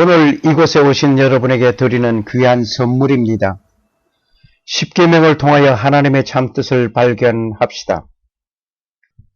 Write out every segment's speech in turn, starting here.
오늘 이곳에 오신 여러분에게 드리는 귀한 선물입니다. 십계명을 통하여 하나님의 참뜻을 발견합시다.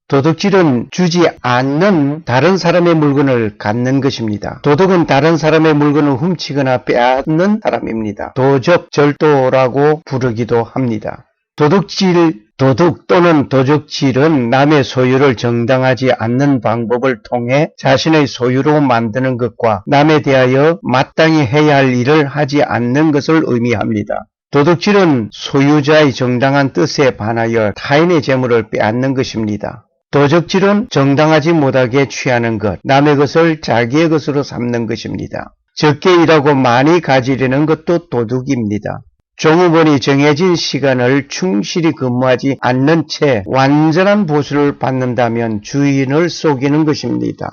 도둑질은 주지 않는 다른 사람의 물건을 갖는 것입니다. 도둑은 다른 사람의 물건을 훔치거나 빼앗는 사람입니다. 도적, 절도라고 부르기도 합니다. 도둑 또는 도적질은 남의 소유를 정당하지 않는 방법을 통해 자신의 소유로 만드는 것과 남에 대하여 마땅히 해야 할 일을 하지 않는 것을 의미합니다. 도둑질은 소유자의 정당한 뜻에 반하여 타인의 재물을 빼앗는 것입니다. 도적질은 정당하지 못하게 취하는 것, 남의 것을 자기의 것으로 삼는 것입니다. 적게 일하고 많이 가지려는 것도 도둑입니다. 종업원이 정해진 시간을 충실히 근무하지 않는 채 완전한 보수를 받는다면 주인을 속이는 것입니다.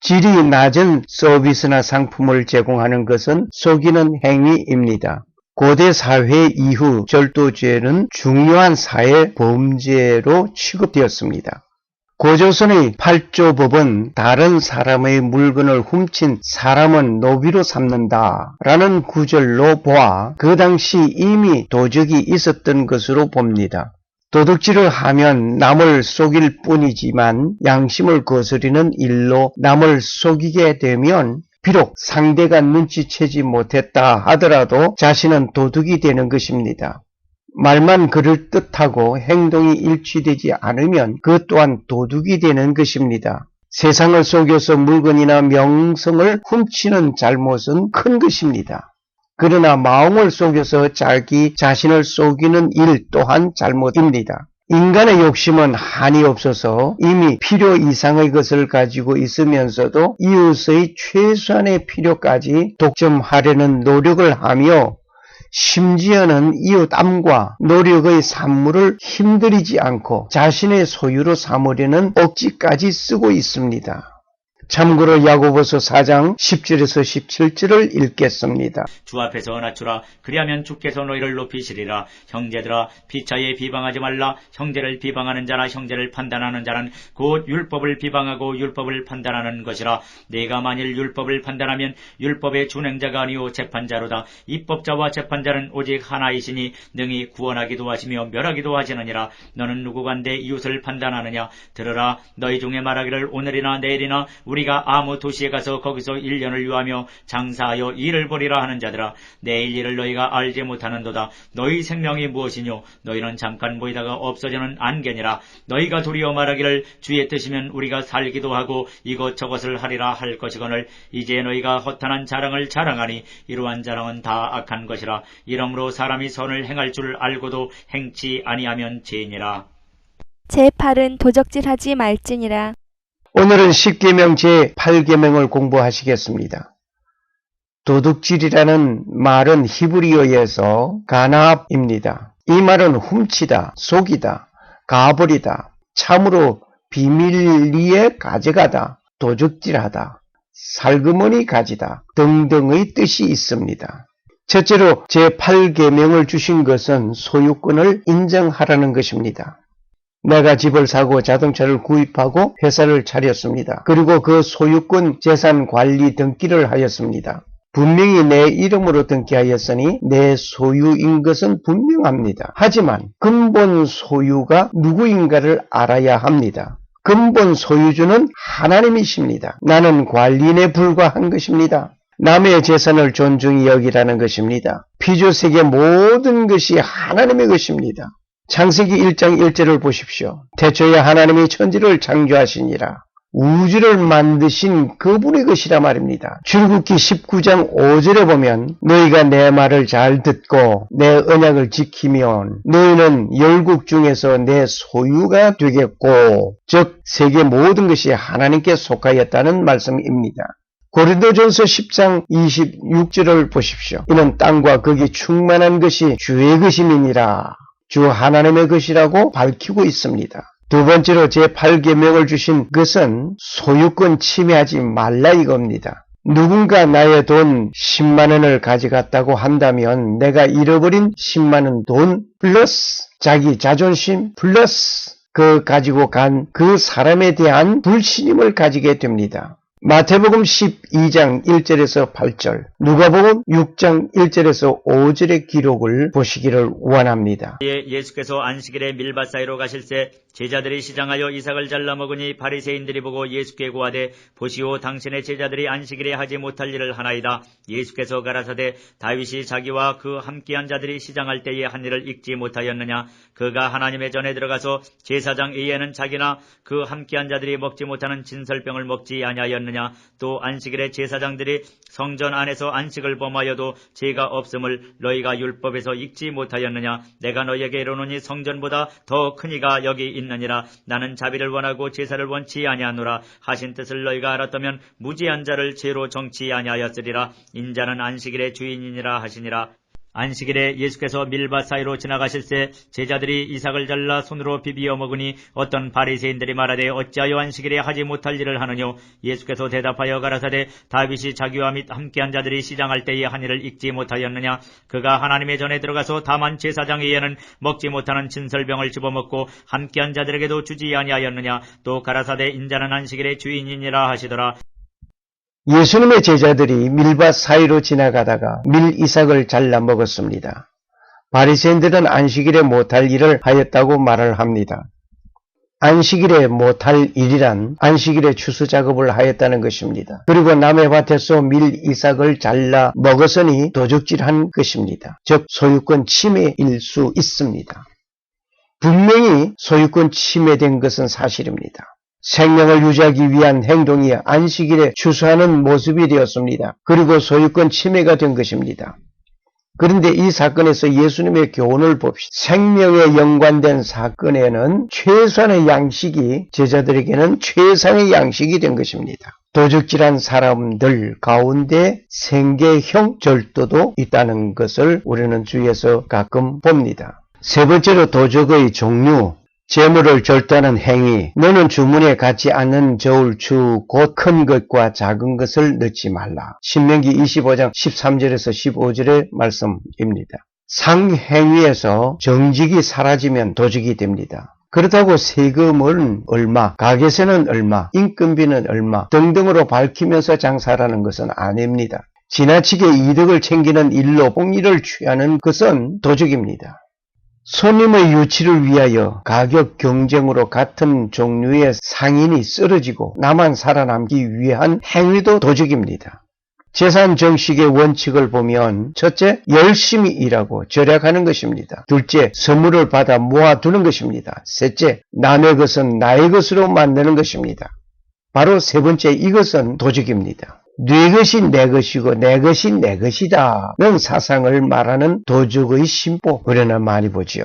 질이 낮은 서비스나 상품을 제공하는 것은 속이는 행위입니다. 고대 사회 이후 절도죄는 중요한 사회 범죄로 취급되었습니다. 고조선의 8조법은 다른 사람의 물건을 훔친 사람은 노비로 삼는다 라는 구절로 보아 그 당시 이미 도적이 있었던 것으로 봅니다. 도둑질을 하면 남을 속일 뿐이지만 양심을 거스리는 일로 남을 속이게 되면 비록 상대가 눈치채지 못했다 하더라도 자신은 도둑이 되는 것입니다. 말만 그럴듯하고 행동이 일치되지 않으면 그 또한 도둑이 되는 것입니다. 세상을 속여서 물건이나 명성을 훔치는 잘못은 큰 것입니다. 그러나 마음을 속여서 자기 자신을 속이는 일 또한 잘못입니다. 인간의 욕심은 한이 없어서 이미 필요 이상의 것을 가지고 있으면서도 이웃의 최소한의 필요까지 독점하려는 노력을 하며 심지어는 이웃 땀과 노력의 산물을 힘들이지 않고 자신의 소유로 삼으려는 억지까지 쓰고 있습니다. 참고로 야고보서 4장 10절에서 17절을 읽겠습니다. 주 앞에서 낮추라. 그리하면 주께서 너희를 높이시리라. 형제들아, 피차에 비방하지 말라. 형제를 비방하는 자나 형제를 판단하는 자는 곧 율법을 비방하고 율법을 판단하는 것이라. 내가 만일 율법을 판단하면 율법의 준행자가 아니오 재판자로다. 입법자와 재판자는 오직 하나이시니 능히 구원하기도 하시며 멸하기도 하시느니라. 너는 누구간데 이웃을 판단하느냐? 들으라. 너희 중에 말하기를 오늘이나 내일이나 우리가 아무 도시에 가서 거기서 1년을 유하며 장사하여 일을 벌이라 하는 자들아, 내일 일을 너희가 알지 못하는도다. 너희 생명이 무엇이뇨? 너희는 잠깐 보이다가 없어지는 안개니라. 너희가 도리어 말하기를 주의 뜻이면 우리가 살기도 하고 이것저것을 하리라 할 것이거늘 이제 너희가 허탄한 자랑을 자랑하니 이러한 자랑은 다 악한 것이라. 이러므로 사람이 선을 행할 줄 알고도 행치 아니하면 죄니라. 제8은 도적질하지 말지니라. 오늘은 십계명 제8계명을 공부하시겠습니다. 도둑질이라는 말은 히브리어에서 가나압입니다. 이 말은 훔치다, 속이다, 가버리다, 참으로 비밀리에 가져가다, 도둑질하다, 살그머니 가지다 등등의 뜻이 있습니다. 첫째로 제8계명을 주신 것은 소유권을 인정하라는 것입니다. 내가 집을 사고 자동차를 구입하고 회사를 차렸습니다. 그리고 그 소유권 재산 관리 등기를 하였습니다. 분명히 내 이름으로 등기하였으니 내 소유인 것은 분명합니다. 하지만 근본 소유가 누구인가를 알아야 합니다. 근본 소유주는 하나님이십니다. 나는 관리인에 불과한 것입니다. 남의 재산을 존중히 여기라는 것입니다. 피조세계 모든 것이 하나님의 것입니다. 창세기 1장 1절을 보십시오. 태초에 하나님이 천지를 창조하시니라. 우주를 만드신 그분의 것이라 말입니다. 출애굽기 19장 5절에 보면 너희가 내 말을 잘 듣고 내 언약을 지키면 너희는 열국 중에서 내 소유가 되겠고, 즉 세계 모든 것이 하나님께 속하였다는 말씀입니다. 고린도전서 10장 26절을 보십시오. 이는 땅과 거기 충만한 것이 주의 것임이니라. 주 하나님의 것이라고 밝히고 있습니다. 두 번째로 제8계명을 주신 것은 소유권 침해하지 말라 이겁니다. 누군가 나의 돈 10만 원을 가져갔다고 한다면 내가 잃어버린 10만 원 돈 플러스 자기 자존심 플러스 그 가지고 간 그 사람에 대한 불신임을 가지게 됩니다. 마태복음 12장 1절에서 8절, 누가복음 6장 1절에서 5절의 기록을 보시기를 원합니다. 예수께서 안식일에 밀밭 사이로 가실새 제자들이 시장하여 이삭을 잘라 먹으니 바리새인들이 보고 예수께 고하되 보시오 당신의 제자들이 안식일에 하지 못할 일을 하나이다. 예수께서 가라사대 다윗이 자기와 그 함께한 자들이 시장할 때에 한 일을 읽지 못하였느냐. 그가 하나님의 전에 들어가서 제사장 이에는 자기나 그 함께한 자들이 먹지 못하는 진설병을 먹지 아니하였느냐. 또 안식일에 제사장들이 성전 안에서 안식을 범하여도 죄가 없음을 너희가 율법에서 읽지 못하였느냐. 내가 너희에게 이르노니 성전보다 더 큰 이가 여기 있느니라. 나는 자비를 원하고 제사를 원치 아니하노라 하신 뜻을 너희가 알았다면 무지한 자를 죄로 정치 아니하였으리라. 인자는 안식일의 주인이니라 하시니라. 안식일에 예수께서 밀밭 사이로 지나가실새 제자들이 이삭을 잘라 손으로 비비어 먹으니 어떤 바리새인들이 말하되 어찌하여 안식일에 하지 못할 일을 하느뇨. 예수께서 대답하여 가라사대 다윗이 자기와 및 함께한 자들이 시장할 때에 한 일을 읽지 못하였느냐. 그가 하나님의 전에 들어가서 다만 제사장 이에는 먹지 못하는 진설병을 집어먹고 함께한 자들에게도 주지 아니하였느냐. 또 가라사대 인자는 안식일의 주인이니라 하시더라. 예수님의 제자들이 밀밭 사이로 지나가다가 밀이삭을 잘라 먹었습니다. 바리새인들은 안식일에 못할 일을 하였다고 말을 합니다. 안식일에 못할 일이란 안식일에 추수 작업을 하였다는 것입니다. 그리고 남의 밭에서 밀이삭을 잘라 먹었으니 도적질한 것입니다. 즉 소유권 침해일 수 있습니다. 분명히 소유권 침해된 것은 사실입니다. 생명을 유지하기 위한 행동이 안식일에 추수하는 모습이 되었습니다. 그리고 소유권 침해가 된 것입니다. 그런데 이 사건에서 예수님의 교훈을 봅시다. 생명에 연관된 사건에는 최소한의 양식이 제자들에게는 최상의 양식이 된 것입니다. 도적질한 사람들 가운데 생계형 절도도 있다는 것을 우리는 주위에서 가끔 봅니다. 세 번째로 도적의 종류. 재물을 절도하는 행위. 너는 주문에 갖지 않는 저울추 곧 큰 것과 작은 것을 넣지 말라. 신명기 25장 13절에서 15절의 말씀입니다. 상행위에서 정직이 사라지면 도적이 됩니다. 그렇다고 세금은 얼마, 가게세는 얼마, 인건비는 얼마 등등으로 밝히면서 장사하라는 것은 아닙니다. 지나치게 이득을 챙기는 일로 홍의를 취하는 것은 도적입니다. 손님의 유치를 위하여 가격 경쟁으로 같은 종류의 상인이 쓰러지고 나만 살아남기 위한 행위도 도적입니다. 재산 정식의 원칙을 보면 첫째, 열심히 일하고 절약하는 것입니다. 둘째, 선물을 받아 모아두는 것입니다. 셋째, 남의 것은 나의 것으로 만드는 것입니다. 바로 세 번째, 이것은 도적입니다. 네 것이 내 것이고 내 것이 내 것이다는 사상을 말하는 도적의 신보, 우리는 많이 보지요.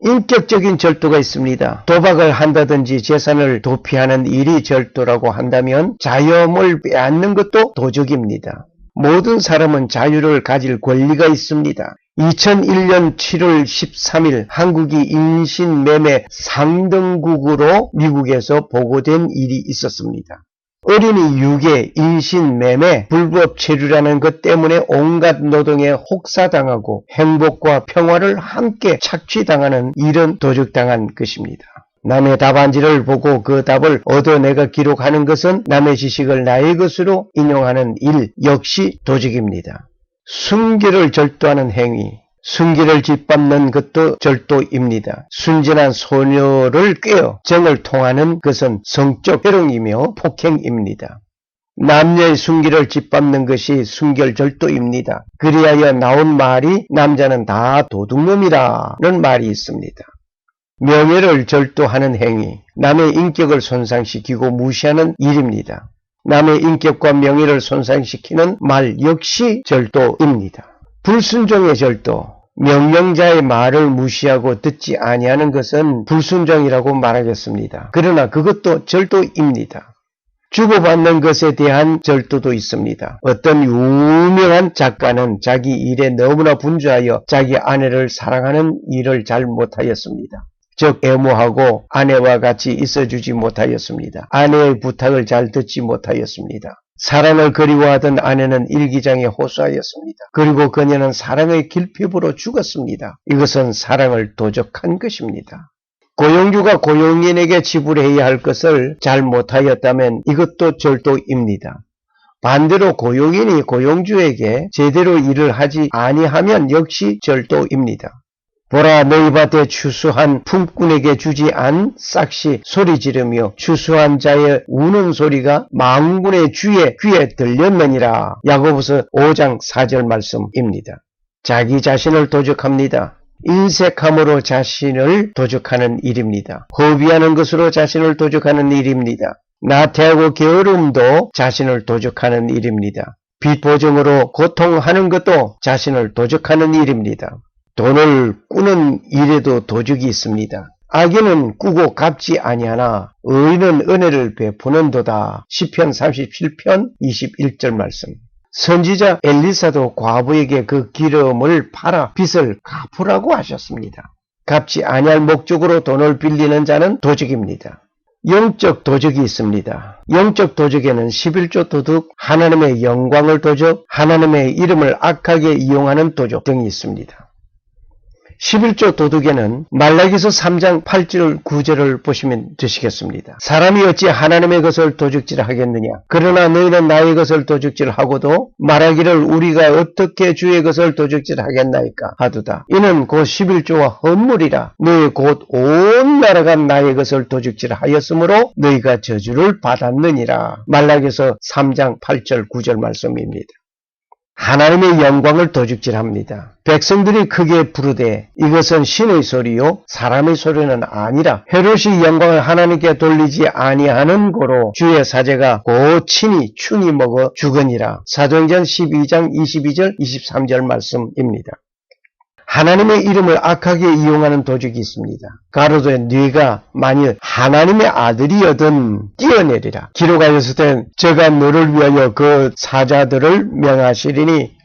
인격적인 절도가 있습니다. 도박을 한다든지 재산을 도피하는 일이 절도라고 한다면 자유함을 빼앗는 것도 도적입니다. 모든 사람은 자유를 가질 권리가 있습니다. 2001년 7월 13일 한국이 인신매매 상등국으로 미국에서 보고된 일이 있었습니다. 어린이 유괴, 인신매매, 불법 체류라는 것 때문에 온갖 노동에 혹사당하고 행복과 평화를 함께 착취당하는 이런 도적당한 것입니다. 남의 답안지를 보고 그 답을 얻어내가 기록하는 것은 남의 지식을 나의 것으로 인용하는 일 역시 도적입니다. 순결을 절도하는 행위, 순결을 짓밟는 것도 절도입니다. 순진한 소녀를 꿰어 정을 통하는 것은 성적 해롱이며 폭행입니다. 남녀의 순결을 짓밟는 것이 순결절도입니다. 그리하여 나온 말이 남자는 다 도둑놈이라는 말이 있습니다. 명예를 절도하는 행위, 남의 인격을 손상시키고 무시하는 일입니다. 남의 인격과 명예를 손상시키는 말 역시 절도입니다. 불순종의 절도, 명령자의 말을 무시하고 듣지 아니하는 것은 불순종이라고 말하겠습니다. 그러나 그것도 절도입니다. 주고받는 것에 대한 절도도 있습니다. 어떤 유명한 작가는 자기 일에 너무나 분주하여 자기 아내를 사랑하는 일을 잘 못하였습니다. 즉 애모하고 아내와 같이 있어주지 못하였습니다. 아내의 부탁을 잘 듣지 못하였습니다. 사랑을 그리워하던 아내는 일기장에 호소하였습니다. 그리고 그녀는 사랑의 길핍으로 죽었습니다. 이것은 사랑을 도적한 것입니다. 고용주가 고용인에게 지불해야 할 것을 잘 못하였다면 이것도 절도입니다. 반대로 고용인이 고용주에게 제대로 일을 하지 아니하면 역시 절도입니다. 보라, 너희 밭에 추수한 품꾼에게 주지 않 싹시 소리 지르며 추수한 자의 우는 소리가 만군의 주의 귀에 들렸느니라. 야고보서 5장 4절 말씀입니다. 자기 자신을 도적합니다. 인색함으로 자신을 도적하는 일입니다. 허비하는 것으로 자신을 도적하는 일입니다. 나태하고 게으름도 자신을 도적하는 일입니다. 빚 보증으로 고통하는 것도 자신을 도적하는 일입니다. 돈을 꾸는 일에도 도적이 있습니다. 악인은 꾸고 갚지 아니하나 의인은 은혜를 베푸는도다. 시편 37편 21절 말씀. 선지자 엘리사도 과부에게 그 기름을 팔아 빚을 갚으라고 하셨습니다. 갚지 아니할 목적으로 돈을 빌리는 자는 도적입니다. 영적 도적이 있습니다. 영적 도적에는 11조 도둑, 하나님의 영광을 도적, 하나님의 이름을 악하게 이용하는 도적 등이 있습니다. 11조 도둑에는 말라기서 3장 8절 9절을 보시면 되시겠습니다. 사람이 어찌 하나님의 것을 도둑질하겠느냐. 그러나 너희는 나의 것을 도둑질하고도 말하기를 우리가 어떻게 주의 것을 도둑질하겠나이까 하도다. 이는 곧 11조와 헌물이라. 너희 곧 온 나라가 나의 것을 도둑질하였으므로 너희가 저주를 받았느니라. 말라기서 3장 8절 9절 말씀입니다. 하나님의 영광을 도둑질합니다. 백성들이 크게 부르되 이것은 신의 소리요 사람의 소리는 아니라 헤롯이 영광을 하나님께 돌리지 아니하는 고로 주의 사제가 곧 친히 충이 먹어 죽으니라. 사도행전 12장 22절 23절 말씀입니다. 하나님의 이름을 악하게 이용하는 도적이 있습니다. 가로되 네가 만일 하나님의 아들이여든 뛰어내리라. 기록하였을 제가 너를 위하여 그 사자들을 명하시리니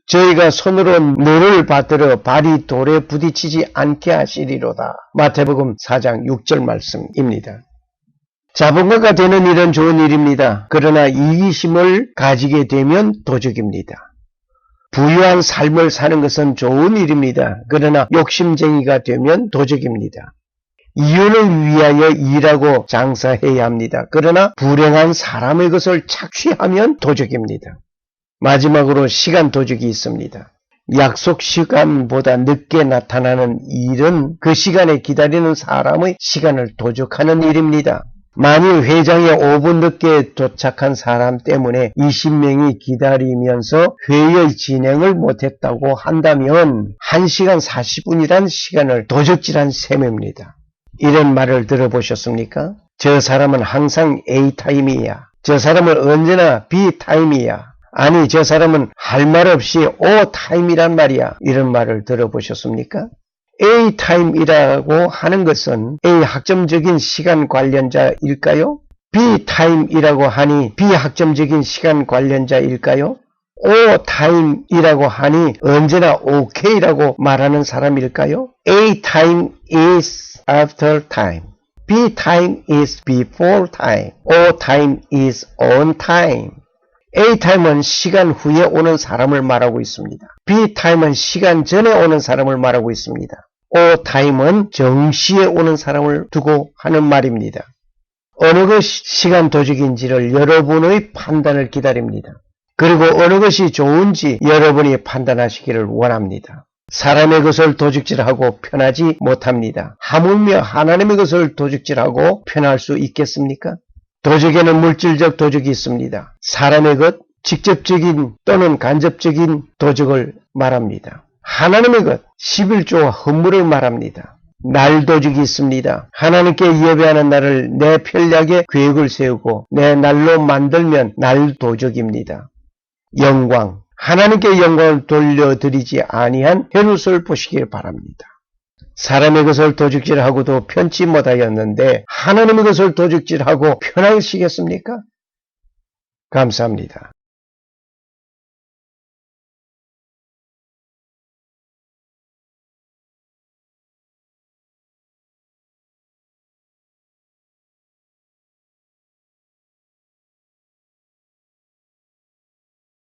저희가 손으로 너를 받들어 발이 돌에 부딪히지 않게 하시리로다. 마태복음 4장 6절 말씀입니다. 자본가가 되는 일은 좋은 일입니다. 그러나 이기심을 가지게 되면 도적입니다. 부유한 삶을 사는 것은 좋은 일입니다. 그러나 욕심쟁이가 되면 도적입니다. 이윤을 위하여 일하고 장사해야 합니다. 그러나 불행한 사람의 것을 착취하면 도적입니다. 마지막으로 시간 도적이 있습니다. 약속 시간보다 늦게 나타나는 일은 그 시간에 기다리는 사람의 시간을 도적하는 일입니다. 만일 회장에 5분 늦게 도착한 사람 때문에 20명이 기다리면서 회의 진행을 못했다고 한다면 1시간 40분이란 시간을 도적질한 셈입니다. 이런 말을 들어보셨습니까? 저 사람은 항상 A타임이야. 저 사람은 언제나 B타임이야. 아니, 저 사람은 할 말 없이 O타임이란 말이야. 이런 말을 들어보셨습니까? A타임이라고 하는 것은 A 학점적인 시간 관련자일까요? B타임이라고 하니 비학점적인 시간 관련자일까요? O타임이라고 하니 언제나 OK라고 말하는 사람일까요? Atime is after time. Btime is before time. Otime is on time. A타임은 시간 후에 오는 사람을 말하고 있습니다. B타임은 시간 전에 오는 사람을 말하고 있습니다. O타임은 정시에 오는 사람을 두고 하는 말입니다. 어느 것이 시간 도적인지를 여러분의 판단을 기다립니다. 그리고 어느 것이 좋은지 여러분이 판단하시기를 원합니다. 사람의 것을 도적질하고 편하지 못합니다. 하물며 하나님의 것을 도적질하고 편할 수 있겠습니까? 도적에는 물질적 도적이 있습니다. 사람의 것, 직접적인 또는 간접적인 도적을 말합니다. 하나님의 것, 11조와 헌물을 말합니다. 날 도적이 있습니다. 하나님께 예배하는 날을 내 편리하게 계획을 세우고 내 날로 만들면 날 도적입니다. 영광, 하나님께 영광을 돌려드리지 아니한 헤롯을 보시길 바랍니다. 사람의 것을 도적질하고도 편치 못하였는데 하나님의 것을 도적질하고 편하시겠습니까? 감사합니다.